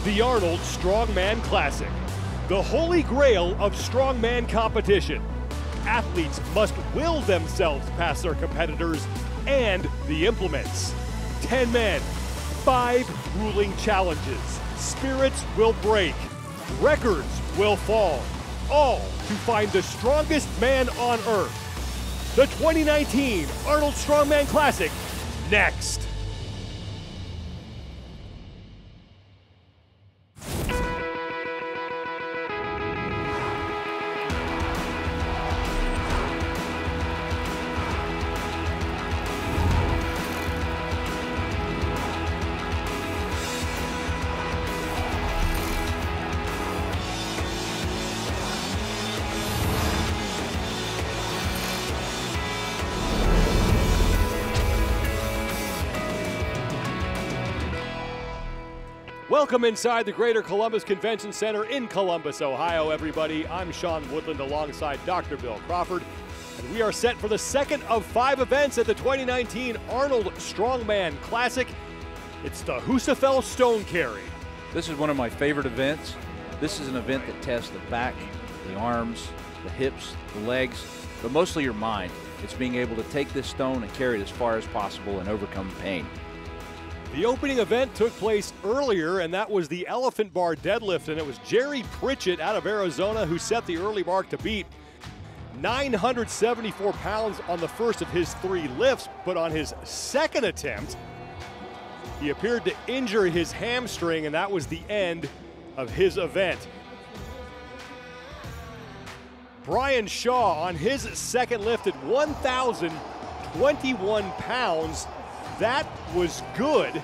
The Arnold Strongman Classic, the holy grail of strongman competition. Athletes must will themselves past their competitors and the implements. 10 men, 5 grueling challenges. Spirits will break, records will fall, all to find the strongest man on earth. The 2019 Arnold Strongman Classic, next. Welcome inside the Greater Columbus Convention Center in Columbus, Ohio, everybody. I'm Sean Woodland alongside Dr. Bill Crawford, and we are set for the second of 5 events at the 2019 Arnold Strongman Classic. It's the Husafell Stone Carry. This is one of my favorite events. This is an event that tests the back, the arms, the hips, the legs, but mostly your mind. It's being able to take this stone and carry it as far as possible and overcome pain. The opening event took place earlier, and that was the elephant bar deadlift, and it was Jerry Pritchett out of Arizona who set the early mark to beat. 974 pounds on the first of his 3 lifts, but on his second attempt, he appeared to injure his hamstring, and that was the end of his event. Brian Shaw on his second lift at 1,021 pounds. That was good.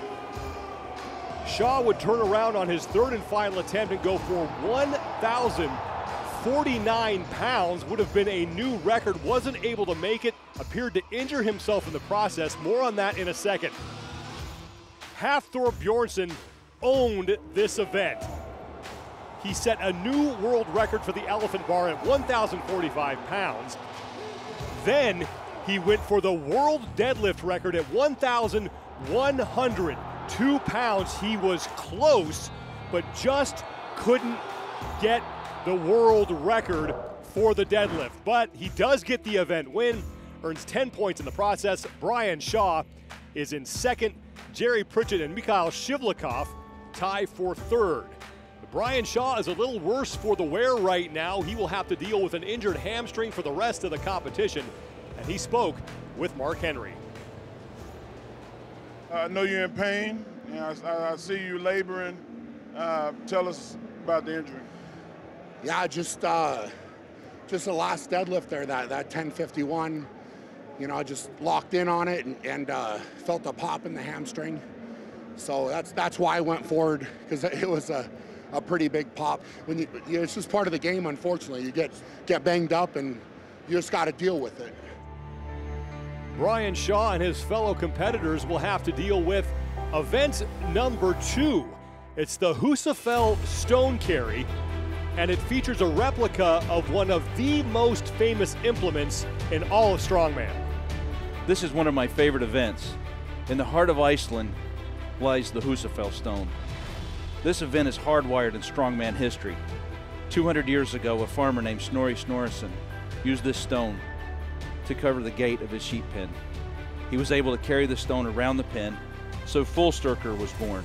Shaw would turn around on his third and final attempt and go for 1,049 pounds. Would have been a new record. Wasn't able to make it. Appeared to injure himself in the process. More on that in a second. Hafthor Bjornsson owned this event. He set a new world record for the elephant bar at 1,045 pounds. Then he went for the world deadlift record at 1,102 pounds. He was close, but just couldn't get the world record for the deadlift. But he does get the event win, earns 10 points in the process. Brian Shaw is in second. Jerry Pritchett and Mikhail Shivlikov tie for third. Brian Shaw is a little worse for the wear right now. He will have to deal with an injured hamstring for the rest of the competition. And he spoke with Mark Henry. I know you're in pain. I see you laboring. Tell us about the injury. Yeah, just the last deadlift there, that 1051. You know, I just locked in on it and felt a pop in the hamstring. So that's why I went forward, because it was a pretty big pop. It's just part of the game, unfortunately. You get banged up and you just got to deal with it. Brian Shaw and his fellow competitors will have to deal with event number 2. It's the Husafell Stone Carry, and it features a replica of one of the most famous implements in all of strongman. This is one of my favorite events. In the heart of Iceland lies the Husafell Stone. This event is hardwired in strongman history. 200 years ago, a farmer named Snorri Snorrason used this stone to cover the gate of his sheep pen. He was able to carry the stone around the pen, so full styrkur was born.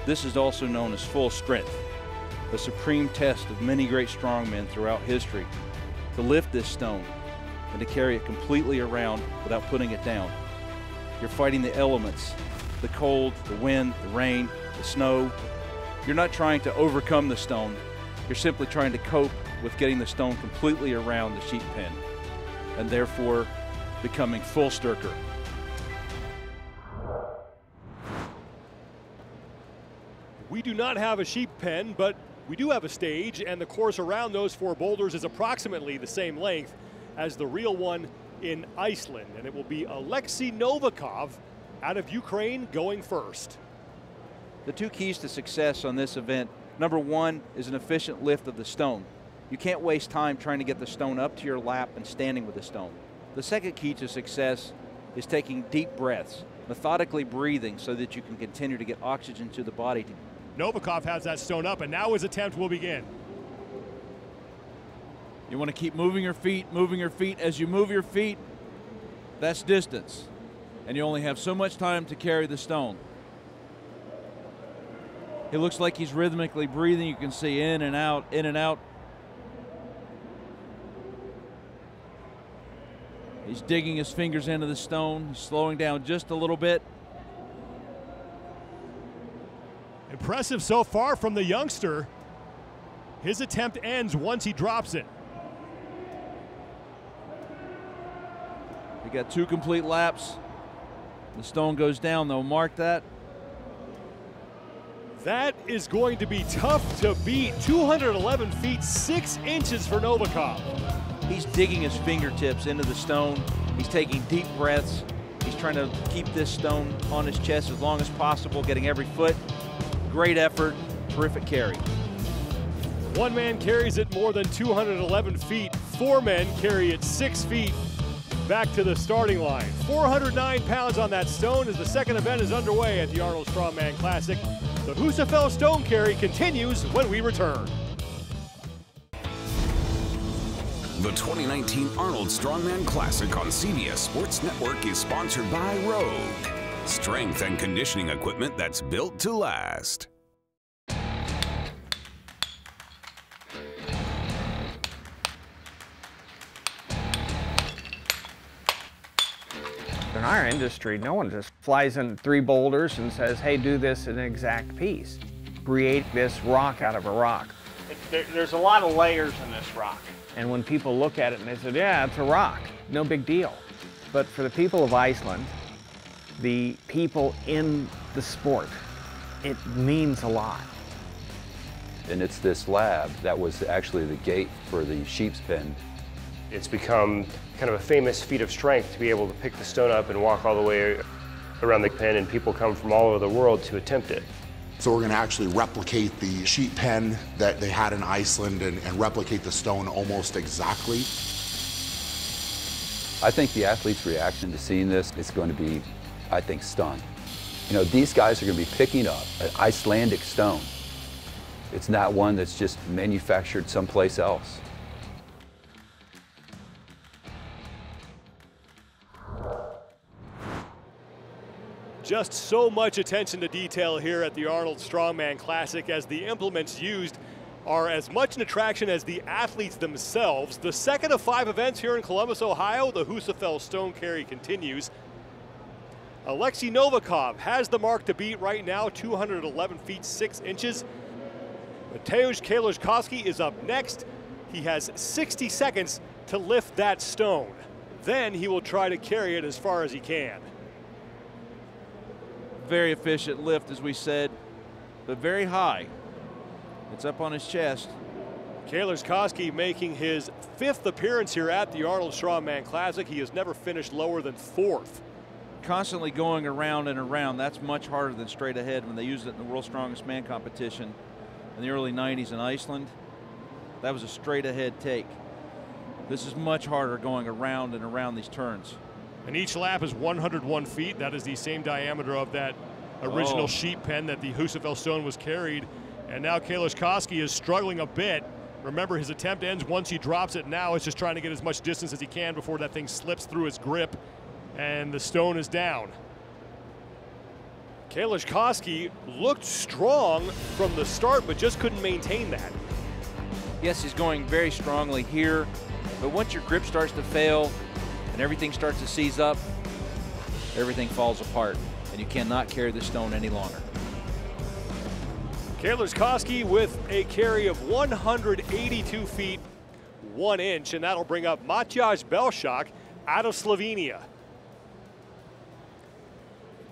This is also known as full strength, a supreme test of many great strongmen throughout history. To lift this stone and to carry it completely around without putting it down. You're fighting the elements, the cold, the wind, the rain, the snow. You're not trying to overcome the stone. You're simply trying to cope with getting the stone completely around the sheep pen, and therefore becoming full styrkur. We do not have a sheep pen, but we do have a stage, and the course around those 4 boulders is approximately the same length as the real one in Iceland, and it will be Alexei Novikov out of Ukraine going first. The 2 keys to success on this event, number 1 is an efficient lift of the stone. You can't waste time trying to get the stone up to your lap and standing with the stone. The second key to success is taking deep breaths, methodically breathing so that you can continue to get oxygen to the body Novikov has that stone up, and now his attempt will begin. You want to keep moving your feet, moving your feet. As you move your feet, that's distance. And you only have so much time to carry the stone. It looks like he's rhythmically breathing. You can see in and out, in and out. He's digging his fingers into the stone, slowing down just a little bit. Impressive so far from the youngster. His attempt ends once he drops it. He got 2 complete laps. The stone goes down, though. Mark that. That is going to be tough to beat. 211 feet, 6 inches for Novikov. He's digging his fingertips into the stone. He's taking deep breaths. He's trying to keep this stone on his chest as long as possible, getting every foot. Great effort, terrific carry. 1 man carries it more than 211 feet. 4 men carry it 6 feet back to the starting line. 409 pounds on that stone as the second event is underway at the Arnold Strongman Classic. The Husafell Stone Carry continues when we return. The 2019 Arnold Strongman Classic on CBS Sports Network is sponsored by Rogue. Strength and conditioning equipment that's built to last. In our industry, no one just flies in 3 boulders and says, hey, do this in an exact piece. Create this rock out of a rock. There's a lot of layers in this rock. And when people look at it and they say, yeah, it's a rock, no big deal. But for the people of Iceland, the people in the sport, it means a lot. And it's this lab that was actually the gate for the sheep's pen. It's become kind of a famous feat of strength to be able to pick the stone up and walk all the way around the pen, and people come from all over the world to attempt it. So we're going to actually replicate the sheep pen that they had in Iceland and replicate the stone almost exactly. I think the athlete's reaction to seeing this is going to be, I think, stunned. You know, these guys are going to be picking up an Icelandic stone. It's not one that's just manufactured someplace else. Just so much attention to detail here at the Arnold Strongman Classic, as the implements used are as much an attraction as the athletes themselves. The second of 5 events here in Columbus, Ohio, the Husafell Stone Carry continues. Alexei Novikov has the mark to beat right now, 211 feet 6 inches. Mateusz Kaluszkowski is up next. He has 60 seconds to lift that stone. Then he will try to carry it as far as he can. Very efficient lift, as we said, but very high. It's up on his chest. Kaluszkowski making his 5th appearance here at the Arnold Strongman Classic. He has never finished lower than 4th. Constantly going around and around. That's much harder than straight ahead. When they used it in the World's Strongest Man competition in the early 90s in Iceland, that was a straight ahead take. This is much harder, going around and around these turns. And each lap is 101 feet. That is the same diameter of that original sheep pen that the Husafell stone was carried. And now Kaluszkowski is struggling a bit. Remember, his attempt ends once he drops it. Now it's just trying to get as much distance as he can before that thing slips through his grip and the stone is down. Kaluszkowski looked strong from the start, but just couldn't maintain that. Yes, he's going very strongly here, but once your grip starts to fail and everything starts to seize up, everything falls apart, and you cannot carry the stone any longer. Kaluszkowski with a carry of 182 feet 1 inch, and that'll bring up Matjaž Belšak out of Slovenia.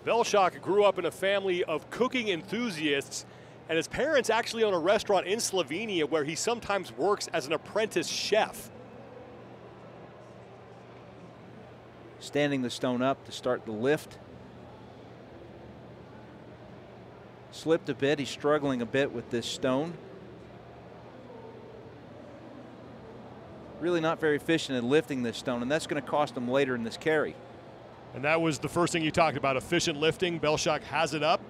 Belšak grew up in a family of cooking enthusiasts, and his parents actually own a restaurant in Slovenia where he sometimes works as an apprentice chef. Standing the stone up to start the lift. Slipped a bit. He's struggling a bit with this stone. Really not very efficient in lifting this stone, and that's going to cost him later in this carry. And that was the first thing you talked about, efficient lifting. Belšak has it up.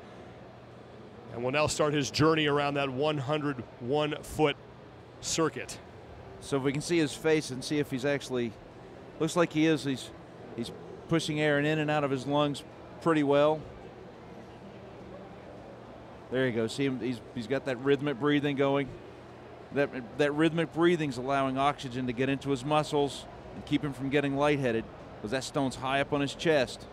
and will now start his journey around that 101-foot circuit. So if we can see his face and see if he's actually, looks like he is, he's pushing air in and out of his lungs pretty well. There you go, see him, he's got that rhythmic breathing going. That rhythmic breathing's allowing oxygen to get into his muscles and keep him from getting lightheaded, because that stone's high up on his chest.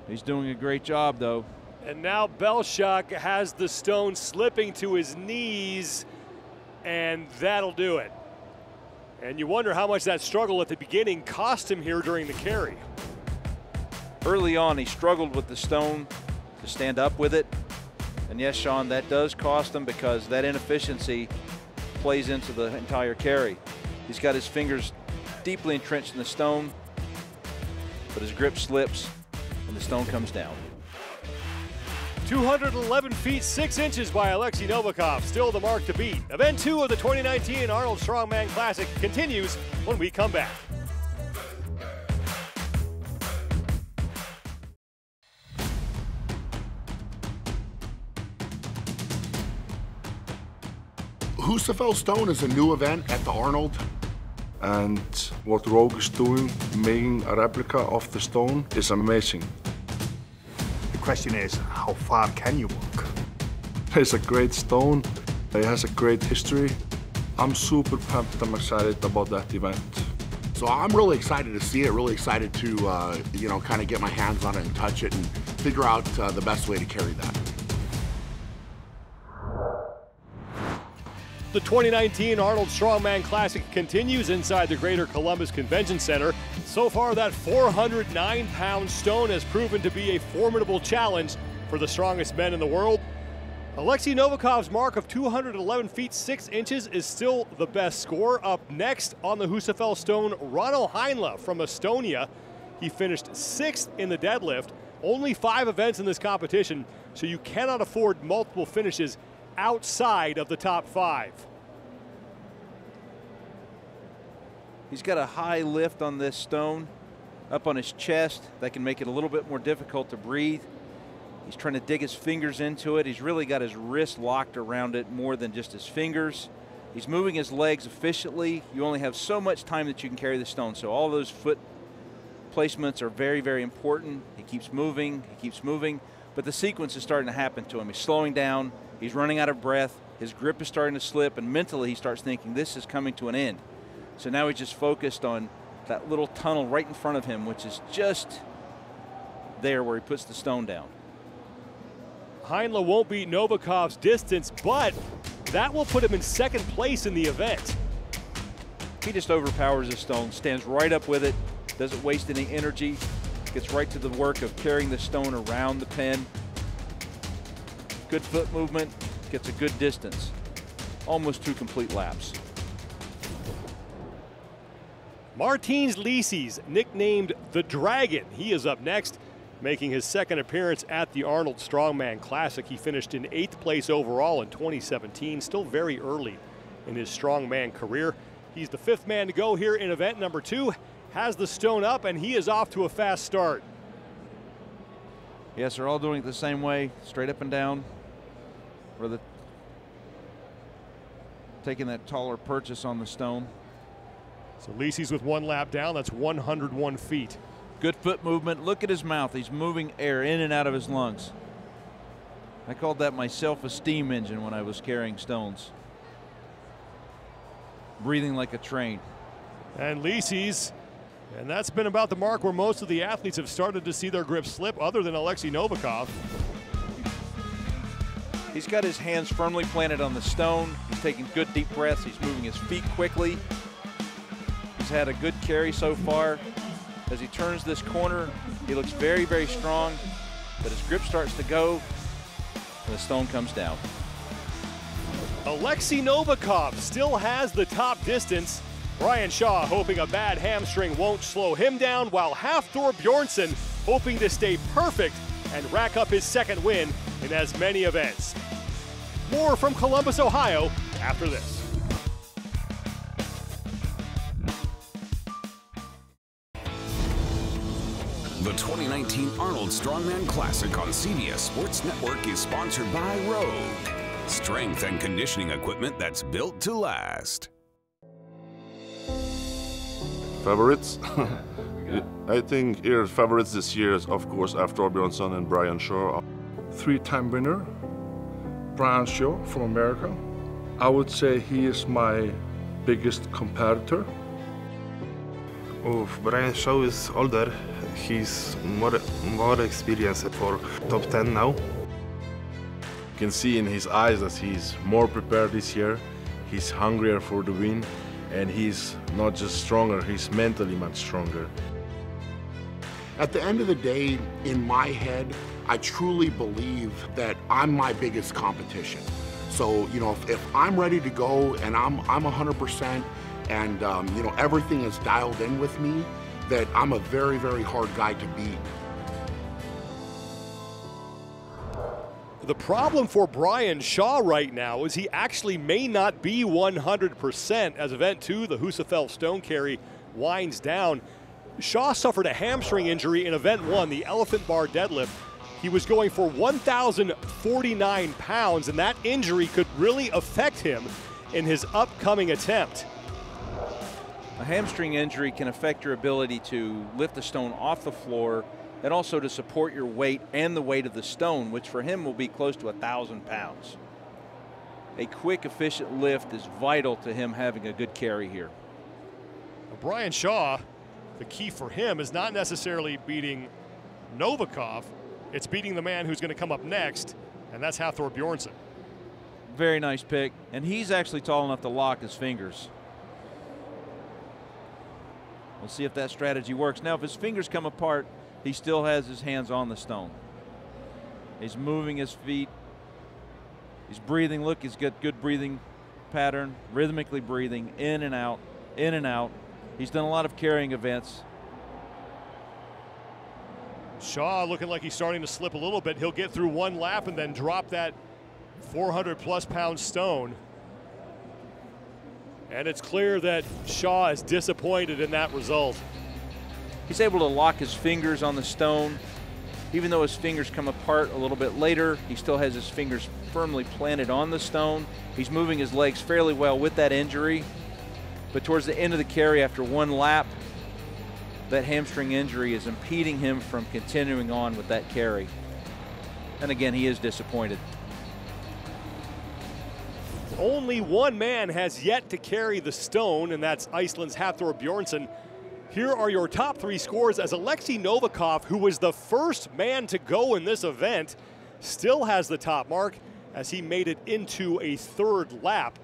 He's doing a great job, though. And now Belshock has the stone slipping to his knees, and that'll do it. And you wonder how much that struggle at the beginning cost him here during the carry. Early on, he struggled with the stone to stand up with it. And yes, Sean, that does cost him, because that inefficiency plays into the entire carry. He's got his fingers deeply entrenched in the stone, but his grip slips and the stone comes down. 211 feet 6 inches by Alexei Novikov, still the mark to beat. Event 2 of the 2019 Arnold Strongman Classic continues when we come back. Husafell Stone is a new event at the Arnold. And what Rogue is doing, making a replica of the stone, is amazing. The question is, how far can you walk? It's a great stone. It has a great history. I'm super pumped. I'm excited about that event. So I'm really excited to see it, really excited to, you know, kind of get my hands on it and touch it and figure out the best way to carry that. The 2019 Arnold Strongman Classic continues inside the Greater Columbus Convention Center. So far, that 409-pound stone has proven to be a formidable challenge for the strongest men in the world. Alexei Novikov's mark of 211 feet 6 inches is still the best score. Up next on the Husafell Stone, Ronald Heinle from Estonia. He finished 6th in the deadlift. Only 5 events in this competition, so you cannot afford multiple finishes outside of the top 5. He's got a high lift on this stone up on his chest that can make it a little bit more difficult to breathe. He's trying to dig his fingers into it. He's really got his wrist locked around it more than just his fingers. He's moving his legs efficiently. You only have so much time that you can carry the stone, so all those foot placements are very, very important. He keeps moving, but the sequence is starting to happen to him. He's slowing down. He's running out of breath. His grip is starting to slip, and mentally he starts thinking this is coming to an end. So now he's just focused on that little tunnel right in front of him, which is just there where he puts the stone down. Heinle won't beat Novikov's distance, but that will put him in 2nd place in the event. He just overpowers the stone, stands right up with it, doesn't waste any energy, gets right to the work of carrying the stone around the pen. Good foot movement, gets a good distance. Almost 2 complete laps. Martins Lisis, nicknamed the Dragon. He is up next, making his 2nd appearance at the Arnold Strongman Classic. He finished in 8th place overall in 2017, still very early in his strongman career. He's the 5th man to go here in event number 2, has the stone up, and he is off to a fast start. Yes, they're all doing it the same way, straight up and down. Or taking that taller purchase on the stone. So Lisis with 1 lap down, that's 101 feet. Good foot movement. Look at his mouth. He's moving air in and out of his lungs. I called that my self-esteem engine when I was carrying stones. Breathing like a train. And Lisis, and that's been about the mark where most of the athletes have started to see their grip slip, other than Alexei Novikov. He's got his hands firmly planted on the stone. He's taking good deep breaths. He's moving his feet quickly. He's had a good carry so far. As he turns this corner, he looks very, very strong, but his grip starts to go, and the stone comes down. Alexei Novikov still has the top distance. Brian Shaw hoping a bad hamstring won't slow him down, while Hafthor Bjornsson hoping to stay perfect and rack up his 2nd win in as many events. More from Columbus, Ohio, after this. The 2019 Arnold Strongman Classic on CBS Sports Network is sponsored by Rogue. Strength and conditioning equipment that's built to last. Favorites? I think here favorites this year is, of course, after Bjornsson and Brian Shaw. Three-time winner, Brian Shaw from America. I would say he is my biggest competitor. Oh, Brian Shaw is older. He's more experienced for top 10 now. You can see in his eyes that he's more prepared this year. He's hungrier for the win, and he's not just stronger, he's mentally much stronger. At the end of the day, in my head, I truly believe that I'm my biggest competition. So, you know, if I'm ready to go and I'm 100% and, you know, everything is dialed in with me, that I'm a very, very hard guy to beat. The problem for Brian Shaw right now is he actually may not be 100% as event 2, the Husafell Stone Carry, winds down. Shaw suffered a hamstring injury in event 1, the elephant bar deadlift. He was going for 1,049 pounds, and that injury could really affect him in his upcoming attempt. A hamstring injury can affect your ability to lift the stone off the floor and also to support your weight and the weight of the stone, which for him will be close to 1,000 pounds. A quick, efficient lift is vital to him having a good carry here. Well, Brian Shaw, the key for him is not necessarily beating Novikov, it's beating the man who's going to come up next, and that's Hafthor Bjornsson. Very nice pick, and he's actually tall enough to lock his fingers. We'll see if that strategy works. Now, if his fingers come apart, he still has his hands on the stone. He's moving his feet. He's breathing. Look, he's got good breathing pattern, rhythmically breathing in and out, in and out. He's done a lot of carrying events. Shaw looking like he's starting to slip a little bit. He'll get through one lap and then drop that 400+ pound stone. And it's clear that Shaw is disappointed in that result. He's able to lock his fingers on the stone. Even though his fingers come apart a little bit later, he still has his fingers firmly planted on the stone. He's moving his legs fairly well with that injury. But towards the end of the carry, after one lap, that hamstring injury is impeding him from continuing on with that carry. And again, he is disappointed. Only one man has yet to carry the stone, and that's Iceland's Hafthor Bjornsson. Here are your top 3 scores as Alexei Novikov, who was the first man to go in this event, still has the top mark as he made it into a 3rd lap.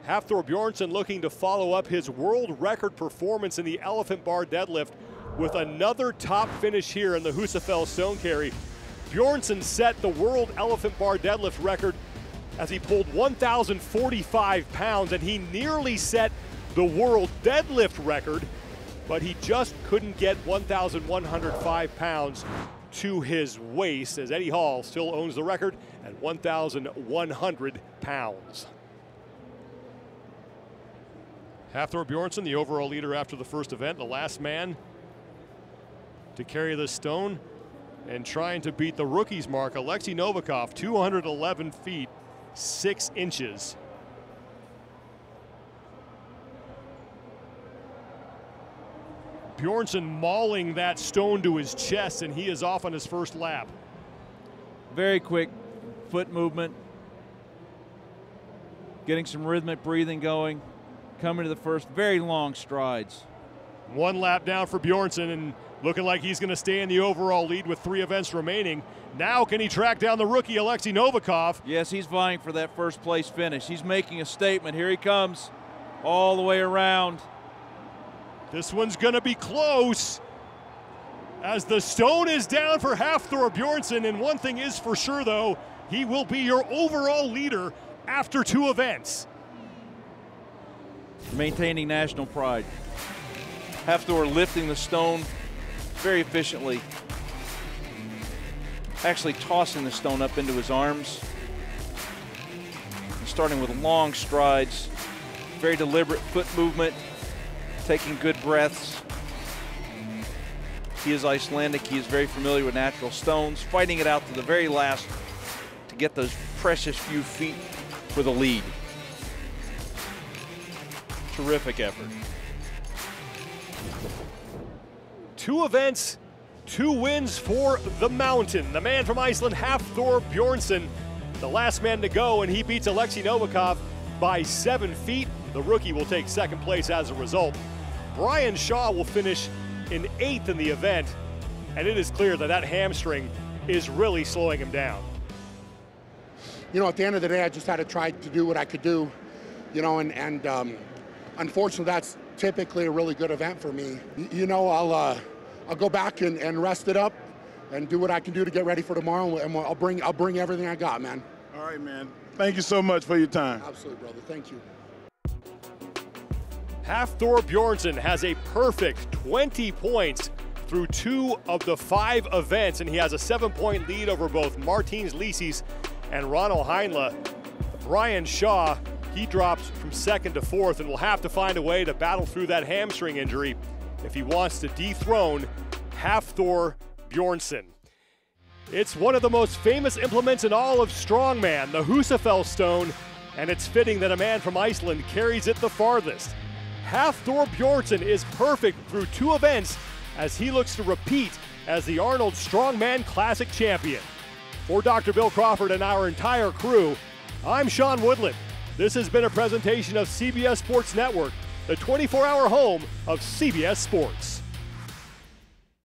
Hafthor Bjornsson looking to follow up his world record performance in the elephant bar deadlift with another top finish here in the Husafell Stone Carry. Bjornsson set the world elephant bar deadlift record as he pulled 1,045 pounds, and he nearly set the world deadlift record, but he just couldn't get 1,105 pounds to his waist, as Eddie Hall still owns the record at 1,100 pounds. Hafthor Bjornsson, the overall leader after the first event, the last man to carry the stone, and trying to beat the rookie's mark, Alexei Novikov, 211 feet, 6 inches. Bjornsson mauling that stone to his chest, and he is off on his first lap. Very quick foot movement. Getting some rhythmic breathing going. Coming to the first, very long strides. 1 lap down for Bjornsson, and looking like he's going to stay in the overall lead with 3 events remaining. Now can he track down the rookie Alexei Novikov? Yes, he's vying for that first place finish. He's making a statement. Here he comes all the way around. This one's going to be close as the stone is down for Hafthor Bjornsson, and one thing is for sure though, he will be your overall leader after 2 events. Maintaining national pride. Hafthor lifting the stone very efficiently. Actually tossing the stone up into his arms. And starting with long strides. Very deliberate foot movement. Taking good breaths. He is Icelandic. He is very familiar with natural stones, fighting it out to the very last to get those precious few feet for the lead. Terrific effort. 2 events, 2 wins for the Mountain. The man from Iceland, Hafþór Bjornsson, the last man to go, and he beats Alexei Novikov by 7 feet. The rookie will take second place as a result. Brian Shaw will finish in 8th in the event, and it is clear that that hamstring is really slowing him down. You know, at the end of the day, I just had to try to do what I could do, you know, and unfortunately, that's typically a really good event for me. You know, I'll go back and rest it up and do what I can do to get ready for tomorrow, and I'll bring everything I got, man. All right, man. Thank you so much for your time. Absolutely, brother. Thank you. Hafþór Bjornsson has a perfect 20 points through 2 of the 5 events, and he has a 7-point lead over both Martins Lisis and Ronald Heinle. Brian Shaw, he drops from 2nd to 4th and will have to find a way to battle through that hamstring injury if he wants to dethrone Hafþór Bjornsson. It's one of the most famous implements in all of strongman, the Husafell Stone, and it's fitting that a man from Iceland carries it the farthest. Hafþór Bjornsson is perfect through 2 events as he looks to repeat as the Arnold Strongman Classic champion. For Dr. Bill Crawford and our entire crew, I'm Sean Woodland. This has been a presentation of CBS Sports Network, the 24-hour home of CBS Sports.